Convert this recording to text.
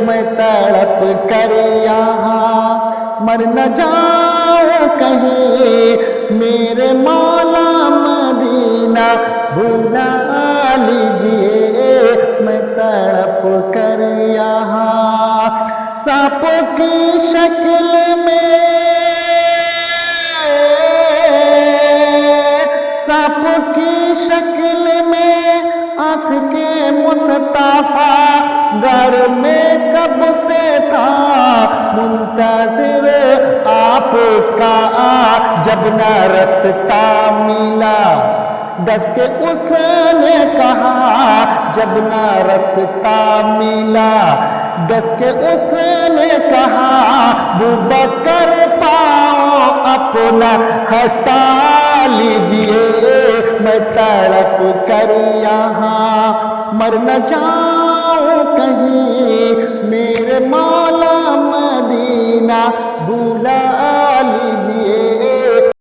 मैं तड़प कर यहाँ मर न जाऊं कहीं, मेरे मौला मदीना भुला लीजिए, मैं तड़प कर यहाँ सांप की शक्ल में, सांप की शक्ल में आँख के मुस्तफा घर में कब से था मुंतज़िर आपका, जब न रास्ता मिला डस के उसने कहा, जब न रास्ता मिला डस के उसने कहा, अबूबकर पाओ अपना हटा लीजिए, मैं तड़प कर यहाँ मर न जाऊं कहीं, मेरे माँ